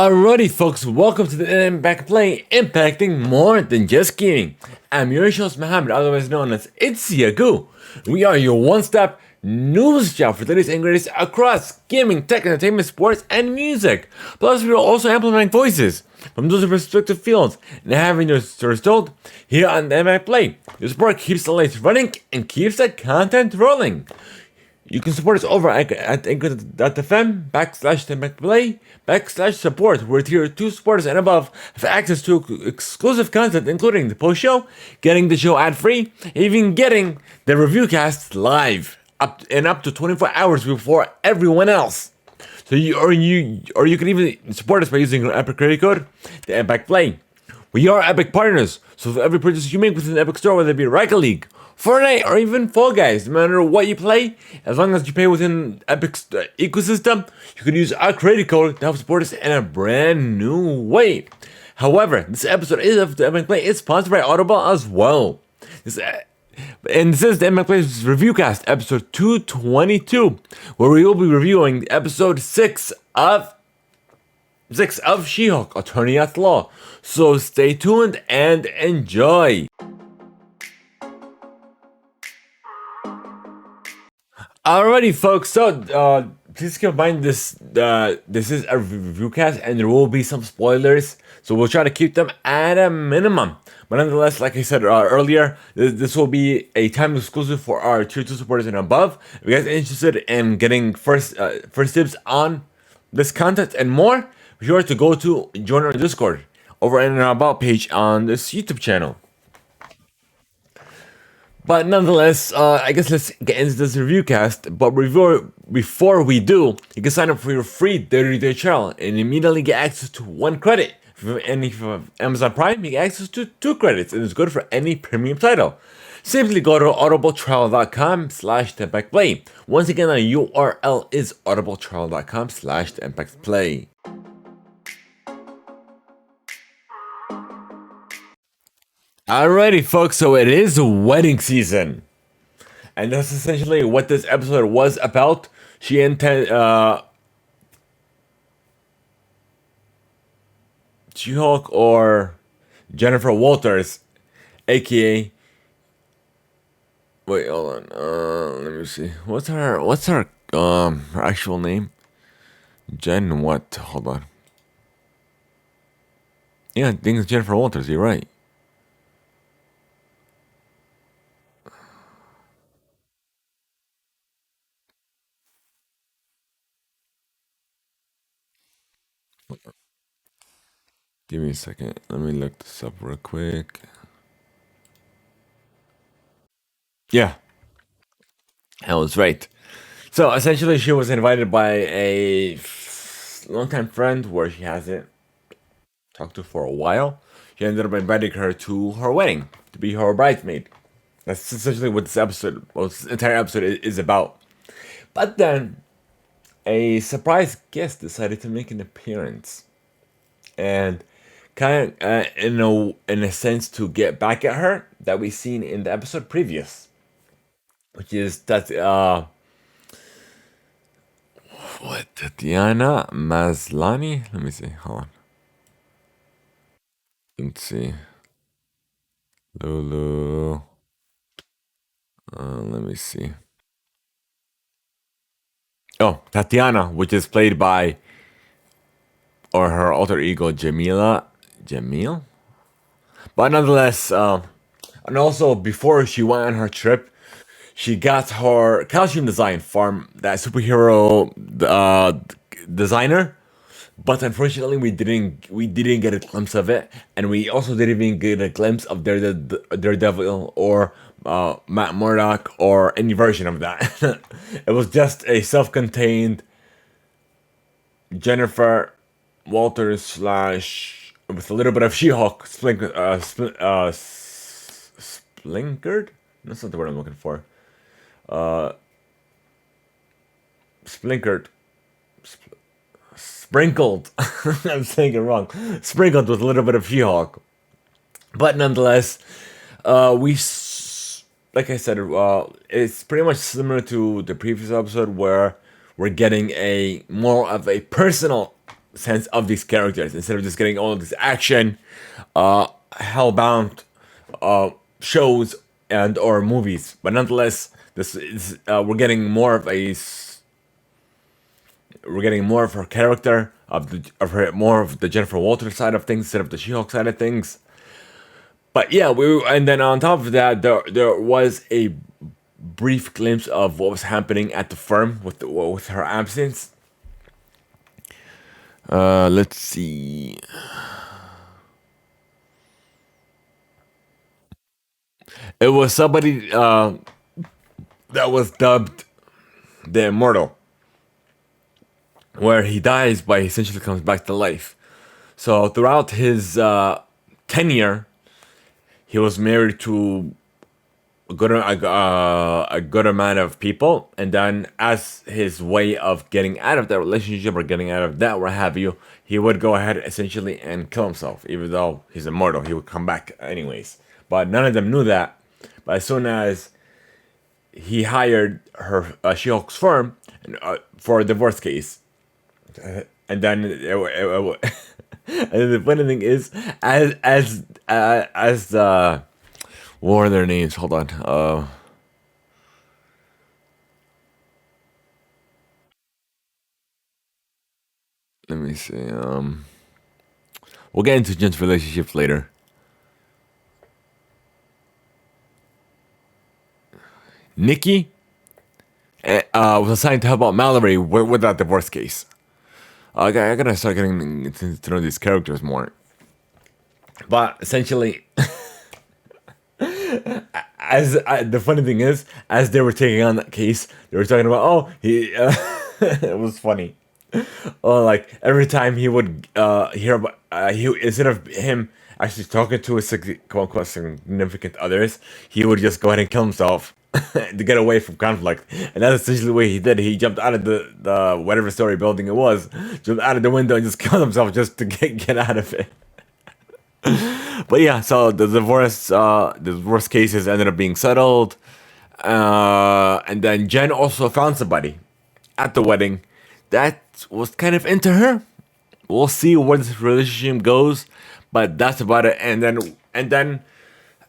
Alrighty, folks, welcome to the Impact Play, impacting more than just gaming. I'm your host, Mohammed, otherwise known as It's Yagu. We are your one-stop news shop for the latest and greatest across gaming, tech, entertainment, sports, and music. Plus, we are also amplifying voices from those respective fields and having their stories told here on the Impact Play. Your support keeps the lights running and keeps the content rolling. You can support us over at anchor.fm/THEIMPACTPLAY/support, where tier 2 supporters and above have access to exclusive content, including the post show, getting the show ad free, even getting the review cast live up to 24 hours before everyone else. So you can even support us by using our Epic credit code, the Epic Play. We are Epic partners, so for every purchase you make within the Epic Store, whether it be Rocket League, Fortnite, or even Fall Guys, no matter what you play, as long as you pay within Epic's ecosystem, you can use our credit code to help support us in a brand new way. However, this episode of the Epic Play is sponsored by Audible as well. This is the Epic Play's Review Cast, episode 222, where we will be reviewing episode 6 of She-Hulk, Attorney at Law. So stay tuned and enjoy. Alrighty, folks. So, please keep in mind this is a review cast, and there will be some spoilers. So we'll try to keep them at a minimum. But nonetheless, like I said earlier, this will be a time exclusive for our tier 2 supporters and above. If you guys are interested in getting first tips on this content and more, be sure to go to join our Discord over in our About page on this YouTube channel. But nonetheless, I guess let's get into this review cast. But before we do, you can sign up for your free 30-day trial and immediately get access to 1 credit. And if you have Amazon Prime, you get access to 2 credits, and it's good for any premium title. Simply go to audibletrial.com/theimpactplay. Once again, the URL is audibletrial.com/theimpactplay. Alrighty, folks, so it is wedding season. And that's essentially what this episode was about. She-Hulk, or Jennifer Walters, aka... Wait, hold on. Let me see. What's her actual name? Jen what? Hold on. Yeah, I think it's Jennifer Walters, you're right. Give me a second. Let me look this up real quick. Yeah, I was right. So essentially, she was invited by a longtime friend where she hasn't talked to for a while. She ended up inviting her to her wedding to be her bridesmaid. That's essentially what this entire episode is about. But then, a surprise guest decided to make an appearance, and kind of in a sense to get back at her that we seen in the episode previous, which is that Tatiana Maslany. Let me see. Hold on. Let's see. Lulu. Let me see. Oh, Tatiana, which is played by, or her alter ego, Jamil. But nonetheless, and also before she went on her trip, she got her costume design from that superhero designer. But unfortunately, we didn't get a glimpse of it, and we also didn't even get a glimpse of Daredevil or Matt Murdock or any version of that. It was just a self-contained Jennifer Walters / with a little bit of She-Hulk splinkered. That's not the word I'm looking for. Sprinkled. I'm saying it wrong. Sprinkled with a little bit of She-Hulk. But nonetheless, like I said, it's pretty much similar to the previous episode where we're getting a more of a personal sense of these characters instead of just getting all of this action, hellbound shows and or movies. But nonetheless, this is we're getting more of her character of her more of the Jennifer Walters side of things instead of the She-Hulk side of things. But yeah, and then on top of that, there was a brief glimpse of what was happening at the firm with her absence. Let's see. It was somebody that was dubbed the Immortal, where he dies but he essentially comes back to life. So throughout his tenure, he was married to a good amount of people, and then as his way of getting out of that relationship or getting out of that, what have you, he would go ahead essentially and kill himself. Even though he's immortal, he would come back anyways. But none of them knew that. But as soon as he hired her She-Hulk's firm for a divorce case, and then and then the funny thing is, as what are their names? Hold on. Let me see. We'll get into Jen's relationships later. Nikki was assigned to help out Mallory with that divorce case. I gotta start getting to know these characters more. But essentially, the funny thing is, as they were taking on that case, they were talking about, oh, he. It was funny. Oh, like every time he would hear about, he instead of him actually talking to his quote unquote significant others, he would just go ahead and kill himself to get away from conflict. And that's essentially what he did. He jumped out of the whatever story building it was, jumped out of the window and just killed himself just to get out of it. But yeah, so the divorce cases ended up being settled, and then Jen also found somebody at the wedding that was kind of into her. We'll see where this relationship goes, but that's about it. And then,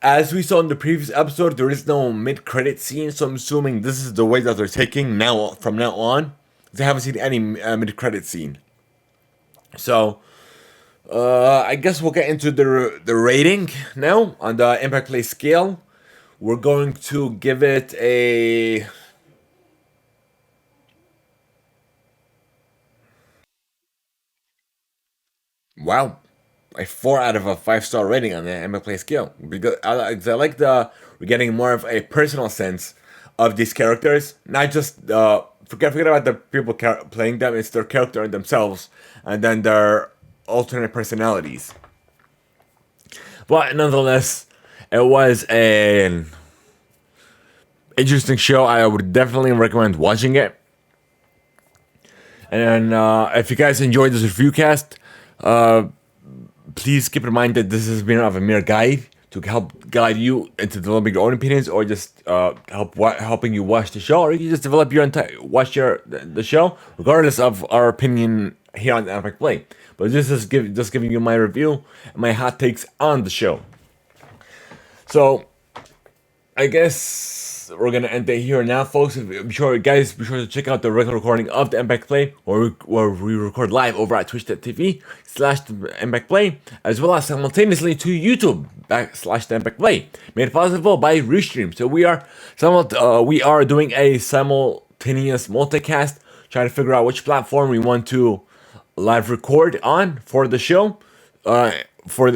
as we saw in the previous episode, there is no mid-credit scene, so I'm assuming this is the way that they're taking from now on. They haven't seen any mid-credit scene, so. I guess we'll get into the rating now on the Impact Play scale. We're going to give it a wow, a 4 out of a 5-star rating on the Impact Play scale, because I like we're getting more of a personal sense of these characters, not just forget about the people playing them. It's their character and themselves, and then their alternate personalities. But nonetheless, it was an interesting show. I would definitely recommend watching it. And if you guys enjoyed this review cast, please keep in mind that this has been of a mere guide to help guide you into developing your own opinions, or just helping you watch the show, or you can just develop your the show, regardless of our opinion here on Impact Play. But this is just giving you my review and my hot takes on the show. So, I guess we're gonna end it here now, folks. Be sure to check out the regular recording of the Impact Play, where we record live over at twitch.tv/the Play, as well as simultaneously to YouTube /the Impact Play, made possible by Restream. So we are doing a simultaneous multicast, trying to figure out which platform we want to live record on for the show, for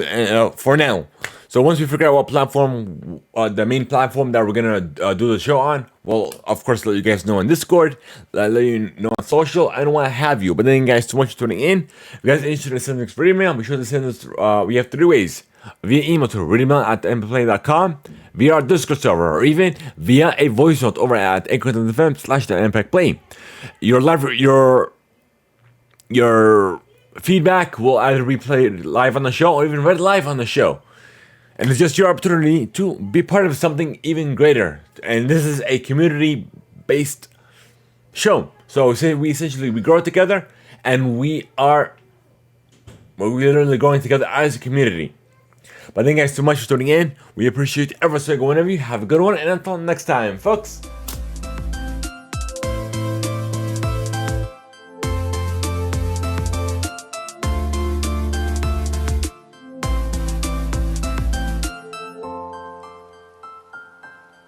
now. So once we figure out what platform, the main platform that we're gonna do the show on, well, of course, let you guys know on Discord, let you know on social, and what have you. But then, guys, so much for tuning in. If you guys are interested in sending us for email, be sure to send us. We have 3 ways: via email to reademail@impactplay.com, via our Discord server, or even via a voice note over at anchor.fm/theimpactplay. Your feedback will either be played live on the show or even read live on the show. And it's just your opportunity to be part of something even greater. And this is a community-based show. So we grow together, and we are We're literally growing together as a community. But thank you guys so much for tuning in. We appreciate every single one of you. Have a good one, and until next time, folks.